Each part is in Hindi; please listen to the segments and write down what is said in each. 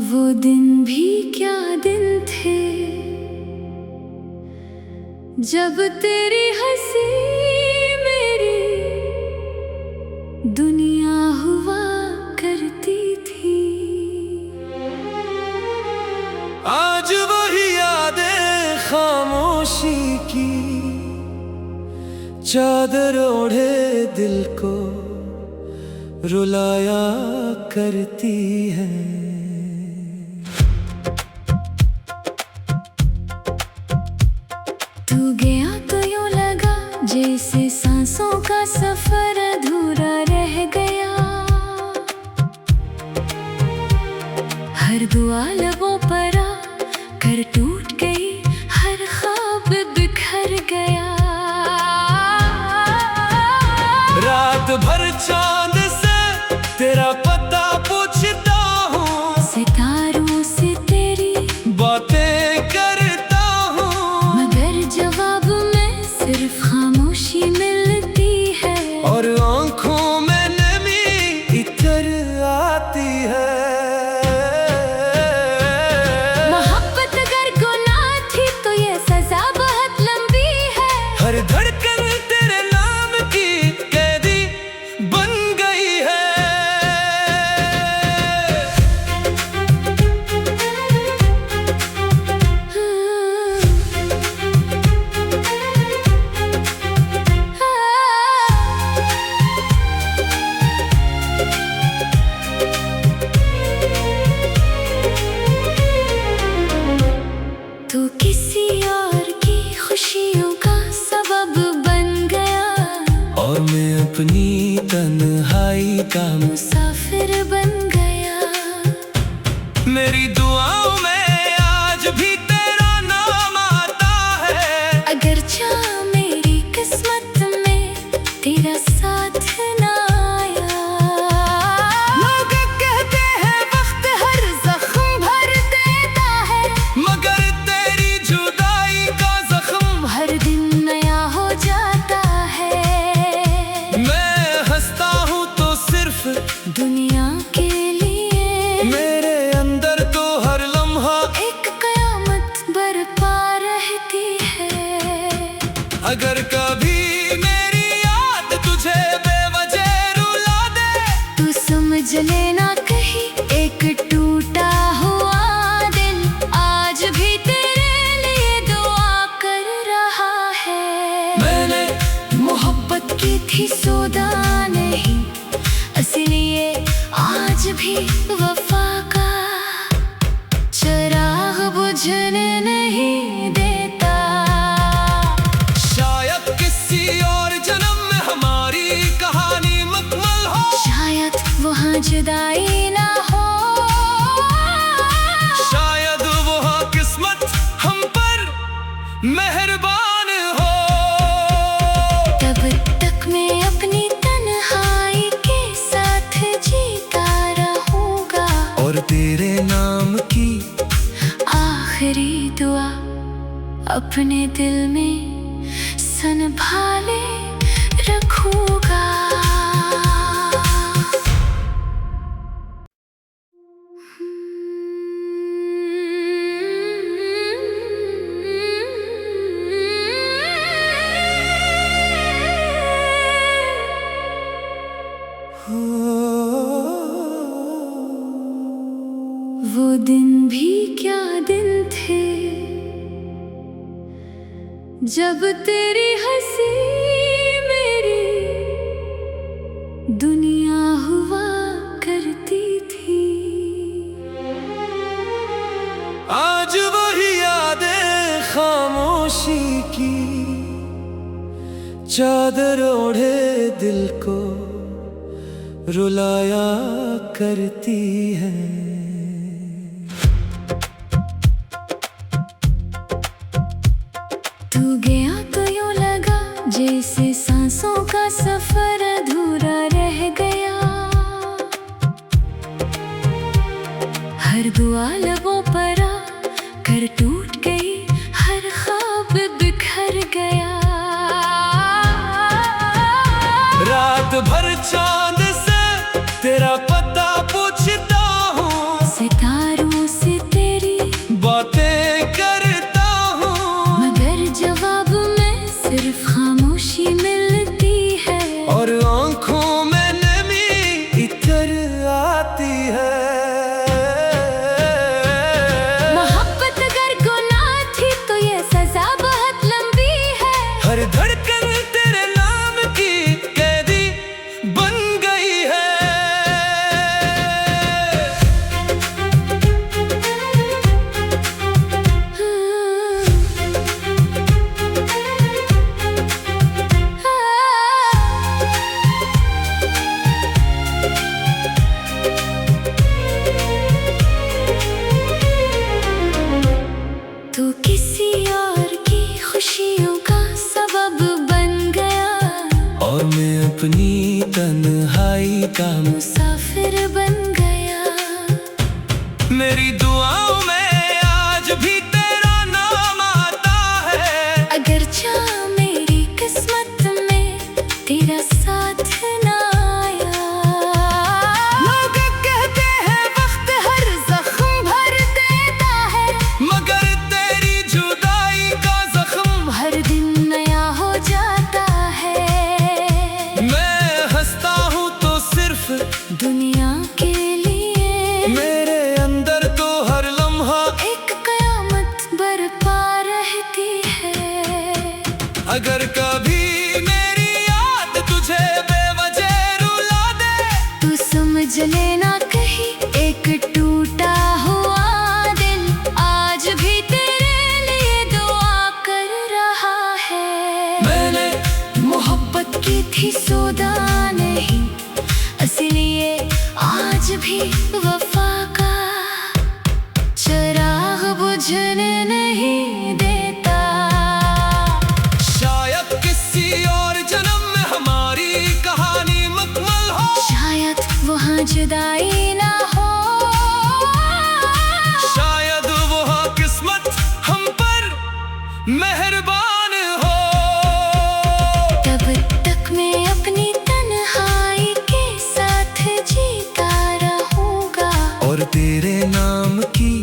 वो दिन भी क्या दिन थे जब तेरी हंसी मेरी दुनिया हुआ करती थी। आज वही यादें खामोशी की चादर ओढ़े दिल को रुलाया करती हैं। तू गया तो यूं लगा जैसे सांसों का सफर अधूरा रह गया। हर दुआ लबों पर आ कर टूट गई, हर ख्वाब बिखर गया। रात भर चांद से तेरा पता पूछता हूँ, सितारों से तेरी बातें करता हूँ, मगर जवाब में सिर्फ खामोशी मिलती है। और आँखों में नमी इतर आती है। मोहब्बत अगर गुनाह थी तो ये सजा बहुत लंबी है। हर धड़कन तेरे नाम की कैदी बन गई है। तू किसी और की खुशियों का सबब बन गया, और मैं अपनी तन्हाई का मुसाफिर बन गया। मेरी दुआओं में आज भी तेरा नाम आता है। अगर चाह मेरी किस्मत में तेरा साथ ना आया। लोग कहते हैं वक्त हर जख्म भर देता है, मगर तेरी जुदाई का जख्म हर दिन नया हो जाता है। मैं हंसता हूँ तो सिर्फ दुनिया के लिए, मेरे अंदर तो हर लम्हा एक कयामत बरपा रहती है। अगर कभी मेरी याद तुझे बेवजह रुला दे, तू समझ लेना कहीं एक टूटा हुआ दिल आज भी तेरे लिए दुआ कर रहा है। मैंने मोहब्बत की थी सौदा नहीं, इसलिए आज भी वफा का चिराग बुझने नहीं देता। शायद किसी और जन्म में हमारी कहानी मुकम्मल हो, शायद वहाँ जुदाई ना हो, शायद वहाँ किस्मत हम पर मेहरबान हो। तब तक मैं अपनी तन्हाई के साथ जीता रहूंगा, और तेरे नाम की आखिरी दुआ अपने दिल में संभाले रखूंगा। वो दिन भी क्या दिन थे जब तेरी हंसी मेरी दुनिया हुआ करती थी। आज वही यादें खामोशी की चादर ओढ़े दिल को रुलाया करती हैं। तू गया तो यूं लगा जैसे सांसों का सफर अधूरा रह गया। हर दुआ लबों पर आ कर टूट गई, हर ख्वाब बिखर गया। रात भर चांद से तेरा पता पूछता हूँ, सितारों मेरी दुआओं में आज भी तेरा नाम आता है। अगर चाह मेरी किस्मत में तेरा साथ ना आया। लोग कहते हैं वक्त हर जख्म भर देता है, मगर तेरी जुदाई का जख्म हर दिन नया हो जाता है। मैं हंसता हूँ तो सिर्फ दुनिया के लिए, मेरे अंदर तो हर लम्हा एक कयामत बरपा रहती है। अगर कभी मेरी याद तुझे बेवजह रुला दे, तू समझ लेना कहीं एक टूटा हुआ दिल आज भी तेरे लिए दुआ कर रहा है। मैंने मोहब्बत की थी सौदा नहीं, इसलिए आज भी वफा का चिराग बुझने नहीं देता। शायद किसी और जन्म में हमारी कहानी मुकम्मल हो, शायद वहाँ जुदाई ना हो, शायद वो किस्मत हम पर मेहरबान हो। तब तक मैं अपनी तन्हाई के साथ जीता रहूंगा, और तेरे नाम की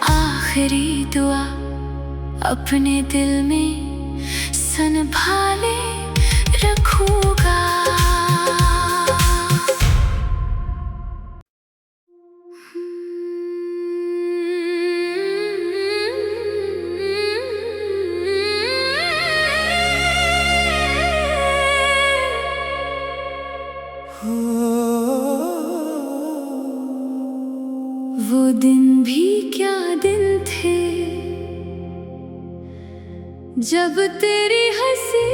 आखिरी दुआ अपने दिल में संभाले रखूंगा। वो दिन भी क्या दिन थे जब तेरी हंसी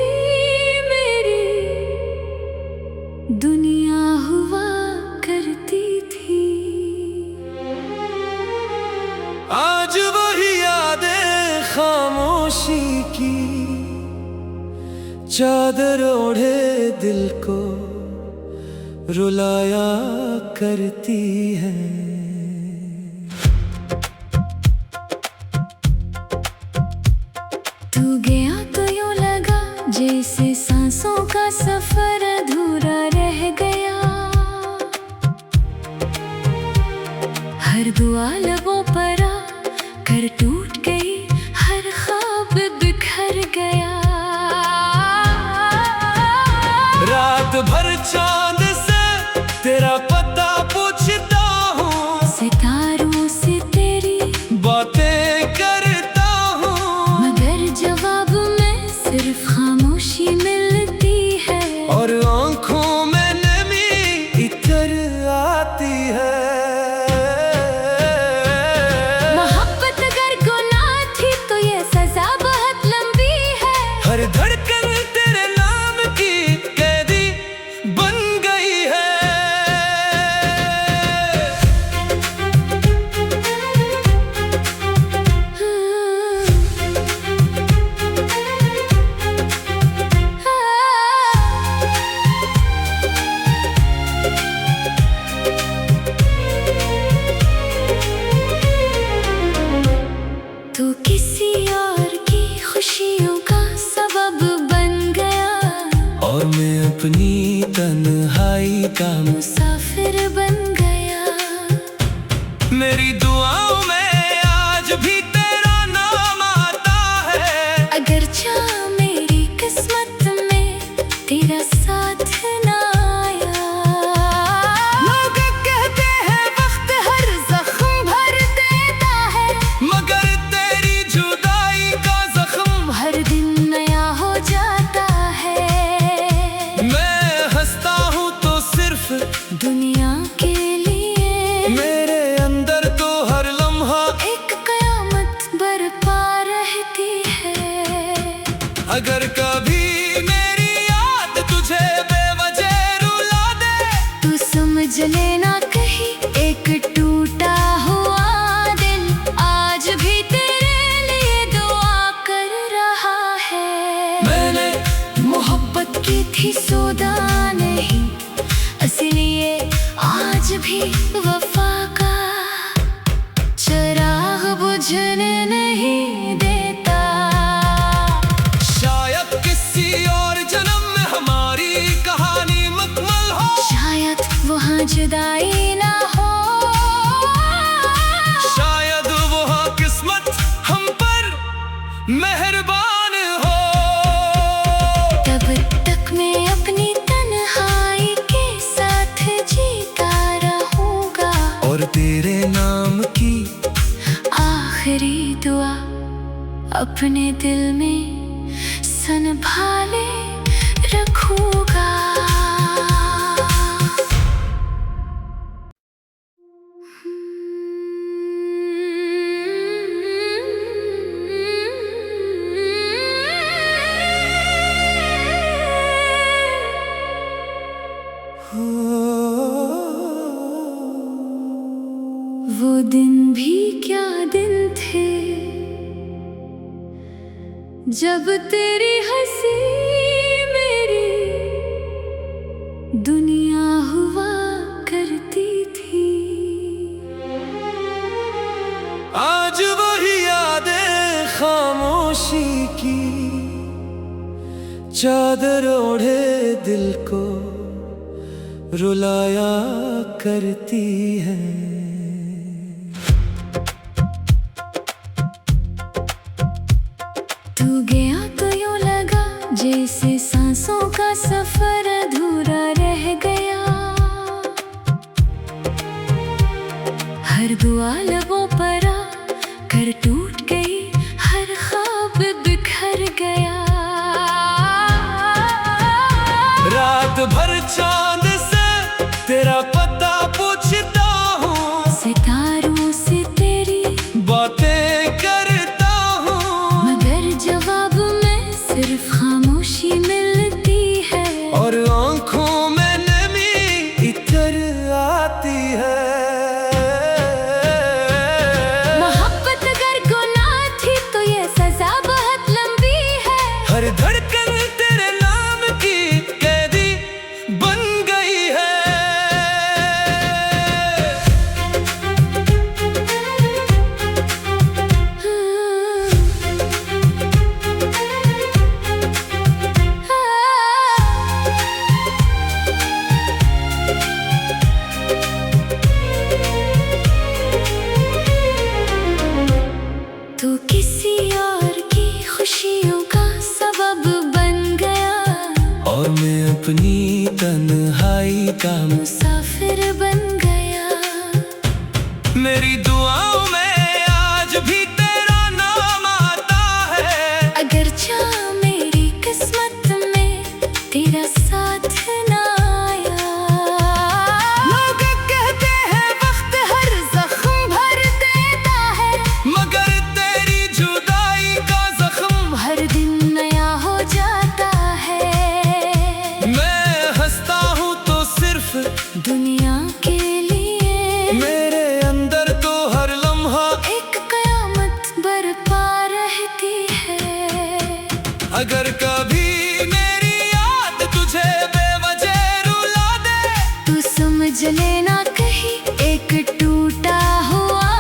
मेरी दुनिया हुआ करती थी। आज वही यादें खामोशी की चादर ओढ़े दिल को रुलाया करती है। तू गया तो यूं लगा जैसे सांसों का सफर अधूरा रह गया। हर दुआ लबों पर आ कर टूट गई, हर ख्वाब बिखर गया। रात भर चांद से तेरा पता पूछता हूँ, सितारों से तेरी बातें करता हूँ, मगर जवाब में सिर्फ खामोशी मिलती है। और आँखों में नमी इतर आती है। मोहब्बत अगर गुनाह थी तो ये सजा बहुत लंबी है। हर धड़कन तेरे नाम की कैदी बन गई है। तू किसी और की खुशियों का सबब बन गया, और मैं अपनी तन्हाई का मुसाफिर बन गया। मेरी दुआओं में आज भी तेरा नाम आता है। अगर चाह मेरी किस्मत में तेरा साथ ना आया। लोग कहते हैं वक्त हर जख्म भर देता है, मगर तेरी जुदाई का जख्म हर दिन नया हो जाता है। मैं हंसता हूँ तो सिर्फ दुनिया के लिए, मेरे अंदर तो हर लम्हा जुदाई ना हो। शायद वो किस्मत हम पर मेहरबान हो। तब तक मैं अपनी तन्हाई के साथ जीता रहूंगा, और तेरे नाम की आखिरी दुआ अपने दिल में संभाले रखूंगा। वो दिन भी क्या दिन थे जब तेरी हंसी मेरी दुनिया हुआ करती थी। आज वही यादें खामोशी की चादर ओढ़े दिल को रुलाया करती है। तू गया तो यूं लगा जैसे सांसों का सफर अधूरा रह गया। हर दुआ लबों पर आ कर टूट गई, हर ख्वाब बिखर गया। रात भर चांद से तेरा पता पूछता हूँ, सितारों से तेरी बातें करता हूँ, मगर जवाब में सिर्फ खामोशी मिलती है। और आंखों में नमी इतर आती है। मोहब्बत अगर गुनाह थी तो ये सजा बहुत लंबी है। हर धड़कन तेरे नाम की कैदी बन गई है। तू किसी और की खुशियों का सबब बन गया, और मैं अपनी तन्हाई का मुसाफिर बन गया। मेरी दुआओं में आज भी तेरा नाम आता है। अगर चाह मेरी किस्मत में तेरा साथ ना आया। लोग कहते हैं वक्त हर जख्म भर देता है, मगर तेरी जुदाई का जख्म हर दिन नया हो जाता है। मैं हंसता हूँ तो सिर्फ दुनिया के लिए, मेरे अंदर तो हर लम्हा एक कयामत बरपा रहती है। अगर कभी मेरी याद तुझे बेवजह रुला दे, तू समझ लेना कहीं एक टूटा हुआ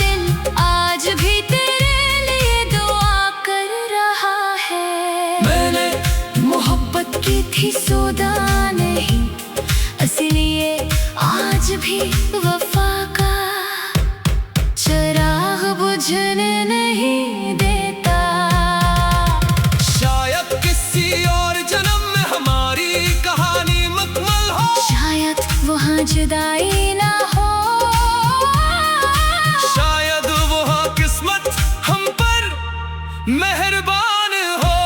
दिल आज भी तेरे लिए दुआ कर रहा है। मैंने मोहब्बत की थी सौदा नहीं, इसलिए आज भी वफा का चिराग बुझने नहीं देता। शायद किसी और जन्म में हमारी कहानी मुकम्मल हो। शायद वहाँ जुदाई ना हो। शायद वो किस्मत हम पर मेहरबान हो।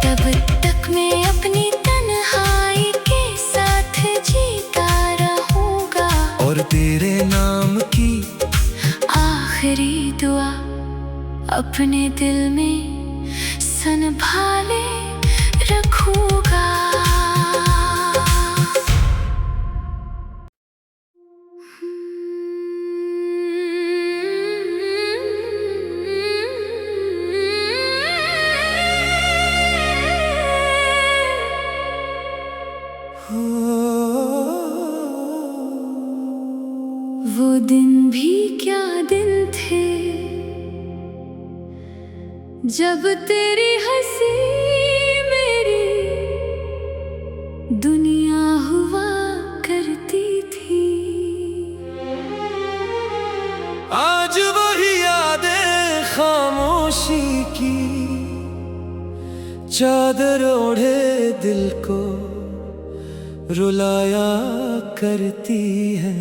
तब तक मैं अपनी तन्हाई के साथ जीता रहूंगा, और तेरे नाम की आखिरी दुआ अपने दिल में संभाले रखूंगा। वो दिन भी क्या दिन थे जब तेरी हंसी मेरी दुनिया हुआ करती चादर ओढ़े दिल को रुलाया करती है।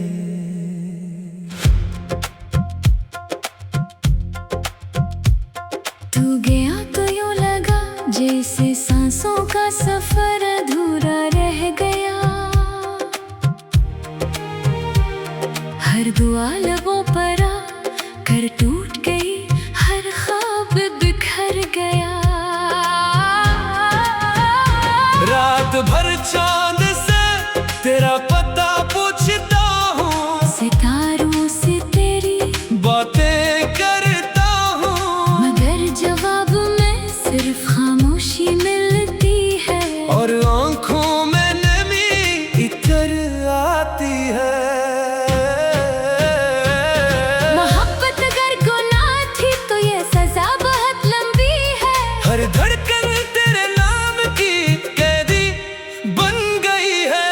तू गया तो यूं लगा जैसे सांसों का सफर अधूरा रह गया। हर दुआ लबों पर आ कर टूट गई, हर ख्वाब बिखर गया। रात भर चांद से तेरा पता पूछता हूँ, सितारों से तेरी बातें करता हूँ, मगर जवाब में सिर्फ खामोशी मिलती है। और आँखों में नमी इतर आती है। मोहब्बत अगर गुनाह थी तो ये सजा बहुत लंबी है। हर धड़कन तेरे नाम की कैदी बन गई है।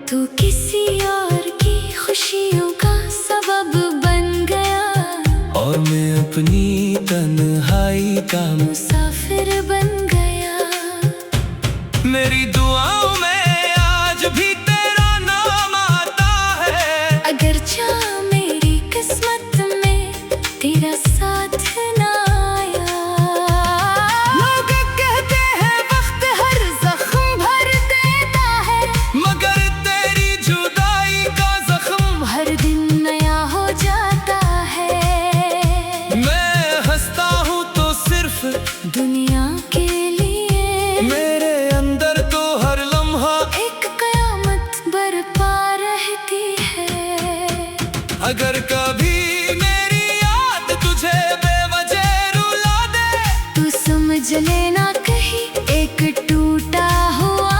तू किसी और की खुशियों का सबब बन गया, और मैं अपनी तन्हाई का मुसाफिर बन गया। मेरी दुआओं में आज भी तेरा नाम आता है। अगर चाह मेरी किस्मत में तेरा साथ ना आया। लोग कहते हैं वक्त हर जख्म भर देता है, मगर तेरी जुदाई का जख्म हर दिन नया हो जाता है। मैं हंसता हूँ तो सिर्फ दुनिया के लिए मेरे अंदर तो हर लम्हा एक कयामत बरपा रहती है। अगर कभी मेरी याद तुझे बेवजह रुला दे, तू समझ लेना कहीं एक टूटा हुआ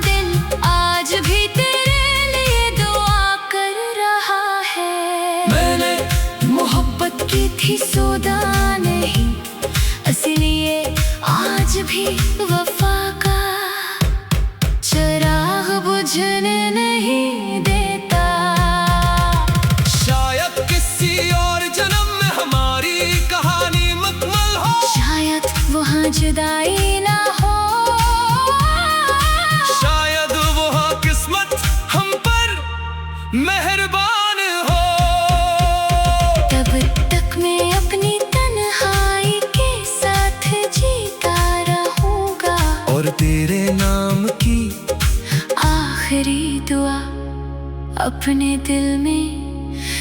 दिल आज भी तेरे लिए दुआ कर रहा है। मैंने मोहब्बत की थी सौदा नहीं, इसलिए आज भी वफा का चिराग बुझने नहीं देता। शायद किसी और जन्म में हमारी कहानी मुकम्मल हो, शायद वहाँ जुदाई ना हो, शायद वो किस्मत हम पर मेहरबान हो। तब तक मैं अपनी तन्हाई के साथ जीता रहूंगा। और तेरे नाम की आखिरी दुआ अपने दिल में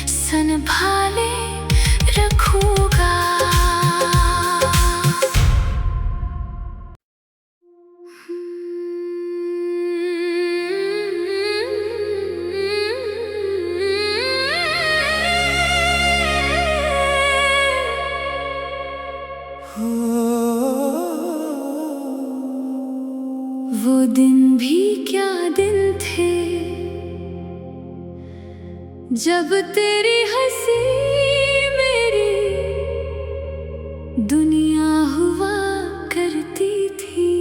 संभाले रखूंगा। वो दिन भी क्या दिन थे जब तेरी हंसी मेरी दुनिया हुआ करती थी।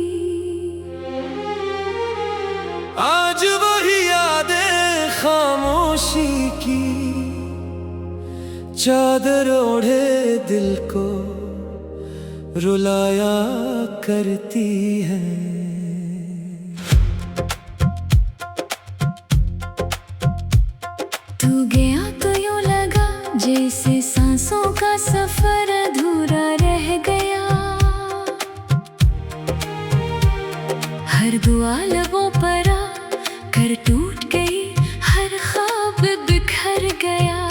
आज वही यादें खामोशी की चादर ओढ़े दिल को रुलाया करती है। तू गया तो यूं लगा जैसे सांसों का सफर अधूरा रह गया। हर दुआ लबों पर आ कर टूट गई, हर ख्वाब बिखर गया।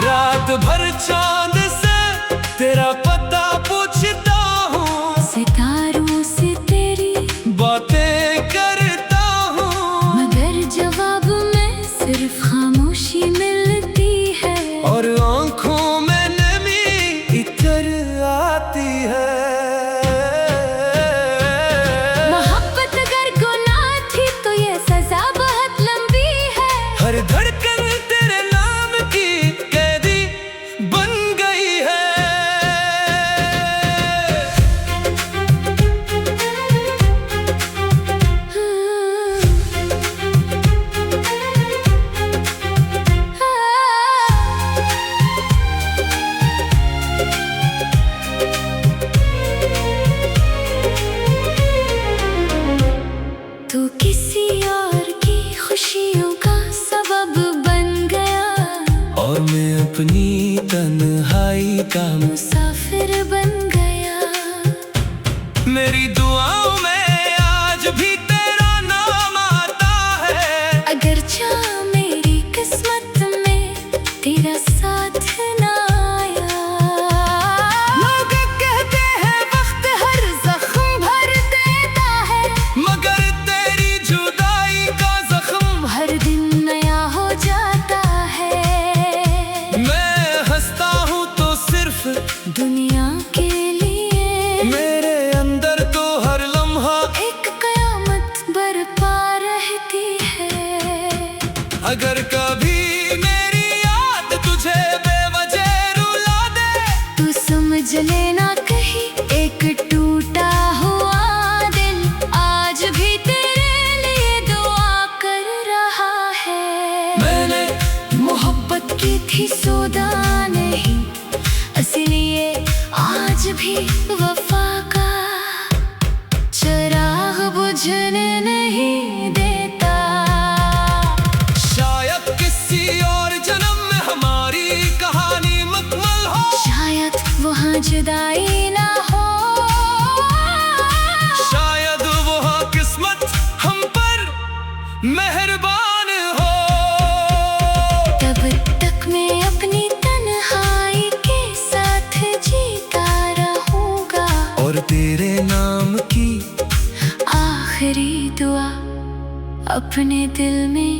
रात भर चांद से तेरा पता पूछता हूँ, सितारों से तेरी बातें करता हूँ, मगर जवाब में सिर्फ खामोशी मिलती है। और आँखों में नमी इतर आती है। मोहब्बत अगर गुनाह मेरी दुआओं में आज भी तेरा नाम आता है। अगर चाह मेरी किस्मत में तेरा साथ ना आया। लोग कहते हैं वक्त हर जख्म भर देता है, मगर तेरी जुदाई का जख्म हर दिन नया हो जाता है। मैं हंसता हूँ तो सिर्फ दुनिया के लिए, मेरे अंदर तो हर लम्हा एक कयामत बरपा रहती है। अगर कभी मेरी याद तुझे बेवजह रुला दे, तू समझ लेना कहीं एक टूटा हुआ दिल आज भी तेरे लिए दुआ कर रहा है। मैंने मोहब्बत की थी सौदा नहीं, इसलिए आज भी वफा का चिराग बुझने नहीं देता। शायद किसी और जन्म में हमारी कहानी मुकम्मल हो, शायद वहाँ जुदाई ना हो, शायद वह किस्मत हम पर मेहरबान हो। तब तक मैं अपनी तन्हाई के साथ जीता रहूंगा, और तेरे नाम की आखिरी दुआ अपने दिल में